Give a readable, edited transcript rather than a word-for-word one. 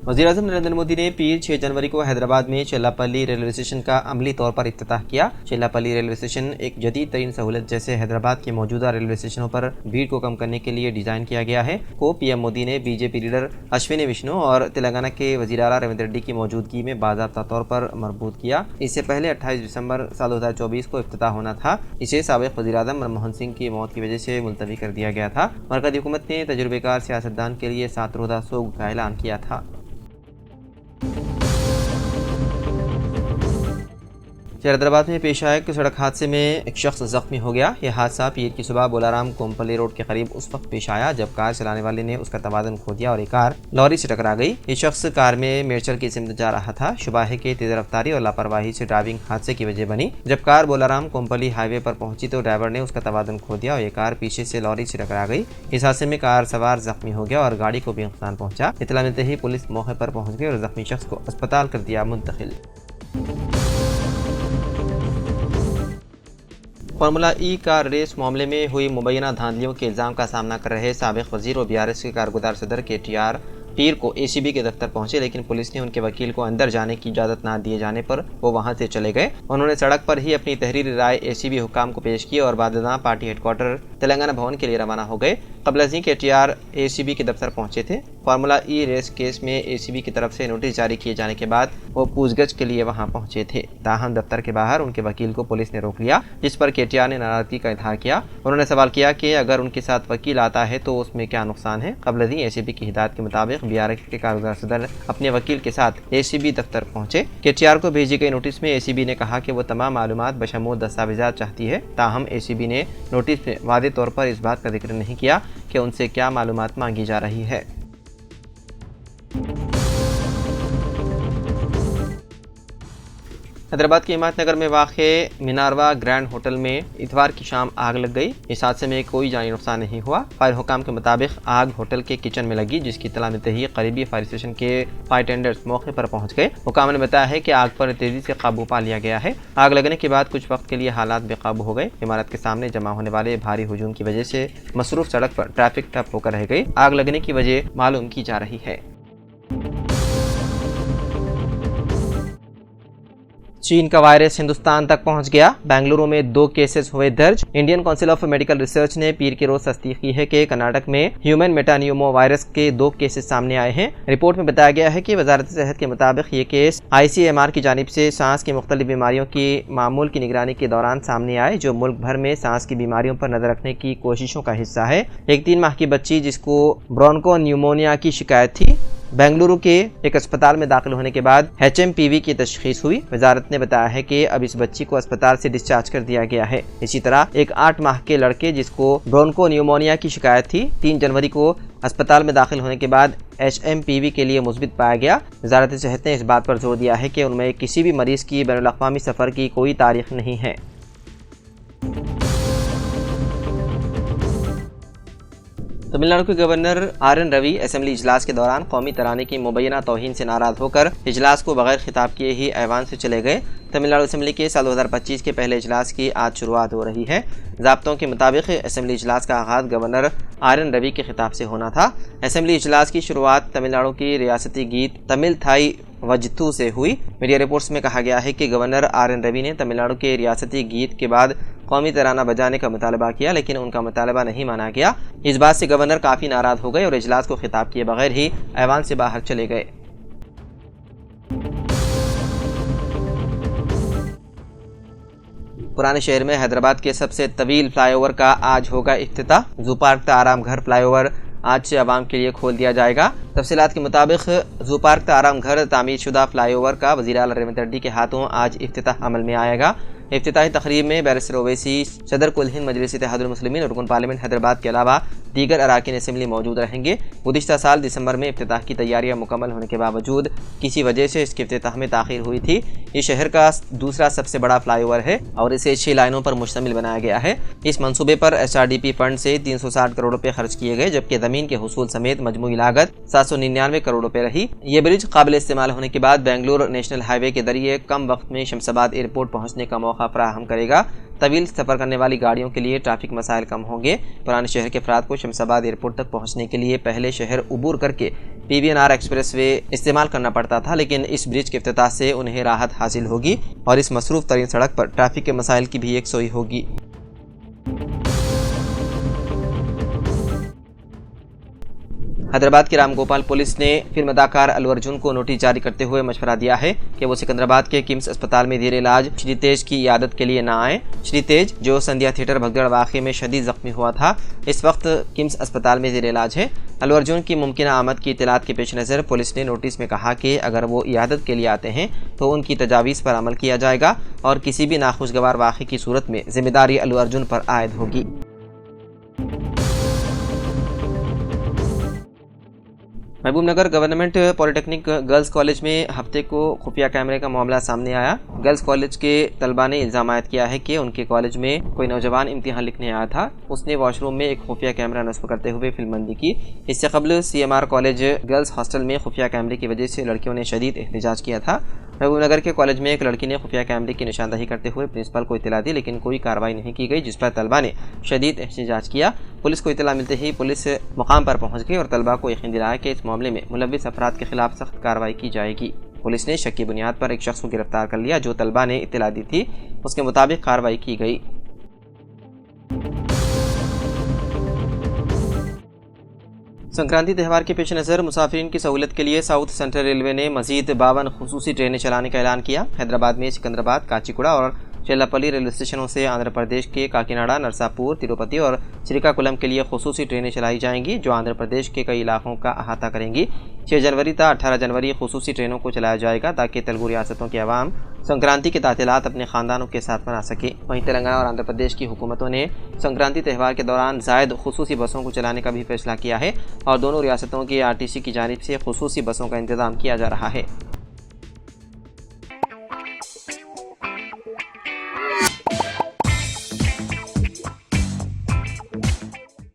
वज़ीर-ए-आज़म नरेंद्र मोदी ने पीर 6 जनवरी को हैदराबाद में चेल्लापल्ली रेलवे स्टेशन का अमली तौर पर इफ्तिताह किया। चेल्लापल्ली रेलवे स्टेशन एक जदीद तरीन सहूलत जैसे हैदराबाद के मौजूदा रेलवे स्टेशनों पर भीड़ को कम करने के लिए डिज़ाइन किया गया है। को पीएम मोदी ने बीजेपी लीडर अश्विनी विष्णु और तेलंगाना के वज़ीर आला रेवंत रेड्डी की मौजूदगी में बाज़ाब्ता तौर पर मरबूत किया। इससे पहले 28 दिसंबर साल 2024 को इफ्तिताह होना था। इसे साबिक़ वज़ीर-ए-आज़म मनमोहन सिंह की मौत की वजह से मुलतवी कर दिया गया था। मरकज़ी हुकूमत ने तजुर्बेकार सियासतदान के लिए 7 रोज़ा सोग का ऐलान किया था। हैदराबाद में पेश आए एक सड़क हादसे में एक शख्स जख्मी हो गया। यह हादसा पीर की सुबह बोलाराम कोम्पली रोड के करीब उस वक्त पेश आया जब कार चलाने वाले ने उसका तवाज़ुन खो दिया और एक कार लॉरी से टकरा गई। ये शख्स कार में मेरचल की सिमत जा रहा था। शुबा है कि तेज रफ्तारी और लापरवाही से ड्राइविंग हादसे की वजह बनी। जब कार बोलाराम कोम्पली हाईवे पर पहुंची तो ड्राइवर ने उसका तवाज़ुन खो दिया और ये कार पीछे से लॉरी से टकरा गई। इस हादसे में कार सवार जख्मी हो गया और गाड़ी को भी नुकसान पहुंचा। इत्तला मिलते ही पुलिस मौके पर पहुंच गई और जख्मी शख्स को अस्पताल कर दिया मुंतकिल। फार्मूला ई कार रेस मामले में हुई मुबैना धांधलियों के इल्ज़ाम का सामना कर रहे साबिक़ वज़ीर और बीआरएस के कारगुज़ार सदर KTR पीर को ACB के दफ्तर पहुंचे, लेकिन पुलिस ने उनके वकील को अंदर जाने की इजाज़त न दिए जाने पर वो वहां से चले गए। उन्होंने सड़क पर ही अपनी तहरीरी राय ACB हुकाम को पेश की और बाद पार्टी हेडक्वार्टर तेलंगाना भवन के लिए रवाना हो गए। कबल अज़ीं KTR ACB के दफ्तर पहुंचे थे। फार्मूला ई रेस केस में ACB की तरफ से नोटिस जारी किए जाने के बाद वो पूछगछ के लिए वहां पहुंचे थे। ताहम दफ्तर के बाहर उनके वकील को पुलिस ने रोक लिया, जिस पर KTR ने नाराजगी का इजहार किया। उन्होंने सवाल किया कि अगर उनके साथ वकील आता है तो उसमें क्या नुकसान है। कबल अज़ीं ACB की हिदायत के मुताबिक BRS के कारगुज़ार सदर अपने वकील के साथ ACB दफ्तर पहुंचे। KTR को भेजी गई नोटिस में ACB ने कहा कि वो तमाम मालूमात बशमूल दस्तावेज़ात चाहती है। ताहम ACB ने नोटिस में वाज़ेह तौर पर इस बात का जिक्र नहीं किया कि उनसे क्या मालूमात मांगी जा रही है। हैदराबाद के हिम्मतनगर में वाक़े मिनारवा ग्रैंड होटल में इतवार की शाम आग लग गई। इस हादसे में कोई जानी नुकसान नहीं हुआ। फायर हुकाम के मुताबिक आग होटल के किचन में लगी, जिसकी इत्तला मिलते ही करीबी फायर स्टेशन के फायर टेंडर्स मौके पर पहुंच गए। हुकाम ने बताया है कि आग पर तेजी से काबू पा लिया गया है। आग लगने के बाद कुछ वक्त के लिए हालात बेकाबू हो गए। इमारत के सामने जमा होने वाले भारी हुजूम की वजह से मसरूफ सड़क पर ट्रैफिक ठप होकर रह गई। आग लगने की वजह मालूम की जा रही है। चीन का वायरस हिंदुस्तान तक पहुंच गया। बेंगलुरु में 2 केसेस हुए दर्ज। Indian council of medical research ने पीर के रोज तस्दीक की है कि कर्नाटक में ह्यूमन मेटानियोमो वायरस के 2 केसेस सामने आए हैं। रिपोर्ट में बताया गया है कि वजारत सेहत के मुताबिक ये केस ICMR की जानिब से सांस की मुख्तलिफ बीमारियों की मामूल की निगरानी के दौरान सामने आए, जो मुल्क भर में सांस की बीमारियों पर नजर रखने की कोशिशों का हिस्सा है। एक 3 माह की बच्ची जिसको ब्रोंको न्यूमोनिया की शिकायत थी, बेंगलुरु के एक अस्पताल में दाखिल होने के बाद HMPV की तशखीस हुई। वजारत ने बताया है कि अब इस बच्ची को अस्पताल से डिस्चार्ज कर दिया गया है। इसी तरह एक 8 माह के लड़के जिसको ब्रोंको न्यूमोनिया की शिकायत थी, 3 जनवरी को अस्पताल में दाखिल होने के बाद HMPV के लिए मुस्बित पाया गया। वजारत सेहत ने इस बात पर जोर दिया है कि उनमें किसी भी मरीज की बैनुल-अक़वामी सफ़र की कोई तारीख नहीं है। तमिलनाडु के गवर्नर RN रवि असेंबली इजलास के दौरान कौमी तराने की मुबैना तौहीन से नाराज होकर इजलास को बगैर खिताब किए ही ऐवान से चले गए। तमिलनाडु असेंबली के साल 2025 के पहले इजलास की आज शुरुआत हो रही है। ज़ाब्तों के मुताबिक असेंबली इजलास का आगाज़ गवर्नर RN रवि के खिताब से होना था। असेंबली इजलास की शुरुआत तमिलनाडु की रियासती गीत तमिल थाई वजतू से हुई। मीडिया रिपोर्ट्स में कहा गया है कि गवर्नर RN रवि ने तमिलनाडु के रियासती गीत के बाद कौमी तराना बजाने का मुतालबा किया, लेकिन उनका मुतालबा नहीं माना गया। इस बात से गवर्नर काफ़ी नाराज़ हो गए और इजलास को खिताब किए बगैर ही ऐवान से बाहर चले गए। पुराने शहर में हैदराबाद के सबसे तवील फ्लाईओवर का आज होगा इफ्तिताह। जू पार्क आराम घर फ्लाईओवर आज से आवाम के लिए खोल दिया जाएगा। तफसीलात के मुताबिक जू पार्क आराम घर तामीर शुदा फ्लाईओवर का वज़ीर आला रेवंत रेड्डी के हाथों आज इफ्तिताह अमल में आएगा। इफ्तिताही तकरीब में बैरिस्टर ओवैसी, सदर कुल हिंद मजलिस इत्तेहादुल मुस्लिमीन और रुकन पार्लियामेंट हैदराबाद के अलावा दीगर अराकीन असेंबली मौजूद रहेंगे। गुज़िश्ता साल दिसंबर में इफ्तिताह की तैयारियां मुकम्मल होने के बावजूद किसी वजह से इसके इफ्तिताह में ताख़ीर हुई थी। ये शहर का दूसरा सबसे बड़ा फ्लाईओवर है और इसे 6 लाइनों पर मुश्तमिल बनाया गया है। इस मंसूबे पर SRDP फंड से 360 करोड़ रुपए खर्च किए गए, जबकि ज़मीन के हुसूल समेत मजमूई लागत 799 करोड़ रुपए रही। ये ब्रिज काबिल इस्तेमाल होने के बाद बेंगलुरु नेशनल हाईवे के जरिए कम वक्त में शमशाबाद एयरपोर्ट पहुंचने का मौका फराहम करेगा। तवील सफ़र करने वाली गाड़ियों के लिए ट्रैफिक मसाइल कम होंगे। पुराने शहर के अफराद को शमशाबाद एयरपोर्ट तक पहुंचने के लिए पहले शहर उबूर करके PVNR एक्सप्रेस वे इस्तेमाल करना पड़ता था, लेकिन इस ब्रिज के इफ्तिताह से उन्हें राहत हासिल होगी और इस मसरूफ़ तरीन सड़क पर ट्रैफिक के मसाइल की भी यकसोई होगी। हैदराबाद की राम गोपाल पुलिस ने फिल्म अदाकार अल्लू अर्जुन को नोटिस जारी करते हुए मशवरा दिया है कि वो सिकंदराबाद के किम्स अस्पताल में जेर इलाज श्री तेज की इयादत के लिए न आए। श्री तेज, जो संध्या थिएटर भगदड़ वाक़े में शदीद जख्मी हुआ था, इस वक्त किम्स अस्पताल में जेर इलाज है। अल्लू अर्जुन की मुमकिना आमद की इत्तलात के पेश नज़र पुलिस ने नोटिस में कहा कि अगर वो इयादत के लिए आते हैं तो उनकी तजावीज़ पर अमल किया जाएगा और किसी भी नाखुशगवार वाक़े की सूरत में जिम्मेदारी अल्लू अर्जुन पर आयद होगी। Mahbubnagar government polytechnic girls college में हफ्ते को खुफिया कैमरे का मामला सामने आया। गर्ल्स कॉलेज के तलबा ने इल्ज़ाम आयद किया है कि उनके कॉलेज में कोई नौजवान इम्तिहान लिखने आया था, उसने वॉशरूम में एक खुफिया कैमरा नस्ब करते हुए फिल्मबंदी की। इससे कबल CMR कॉलेज गर्ल्स हॉस्टल में खुफिया कैमरे की वजह से लड़कियों ने शदीद एहतजाज किया था। महबूबनगर के कॉलेज में एक लड़की ने खुफिया कैमरे की निशानदही करते हुए प्रिंसिपल को इत्तला दी, लेकिन कोई कार्रवाई नहीं की गई, जिस पर तलबा ने शदीद एहतजाज किया। पुलिस को इत्तला मिलते ही पुलिस मुकाम पर पहुंच गई और तलबा को यकीन दिलाया कि इस मामले में मुलव्विस अफराद के खिलाफ सख्त कार्रवाई की जाएगी। पुलिस ने शक की बुनियाद पर एक शख्स को गिरफ्तार कर लिया। जो तलबा ने इत्तला दी थी उसके मुताबिक कार्रवाई की गई। संक्रांति त्यौहार के पेश नज़र मुसाफिरीन की सहूलत के लिए साउथ सेंट्रल रेलवे ने मजीद 52 खुसूसी ट्रेनें चलाने का ऐलान किया। हैदराबाद में सिकंदराबाद, काचीगुड़ा और चेल्लापल्ली रेलवे स्टेशनों से आंध्र प्रदेश के काकीनाडा, नरसापुर, तिरुपति और श्रीकाकुलम के लिए खुसूसी ट्रेनें चलाई जाएंगी, जो आंध्र प्रदेश के कई इलाकों का अहाता करेंगी। 6 जनवरी तक 18 जनवरी खुसूसी ट्रेनों को चलाया जाएगा ताकि तेलुगु रियासतों के अवाम संक्रांति के तातीलात अपने खानदानों के साथ मना सके। वहीं तेलंगाना और आंध्र प्रदेश की हुकूमतों ने संक्रांति त्यौहार के दौरान जायद खुसूसी बसों को चलाने का भी फैसला किया है और दोनों रियासतों की RTC की जानिब से खुसूसी बसों का इंतजाम किया जा रहा है।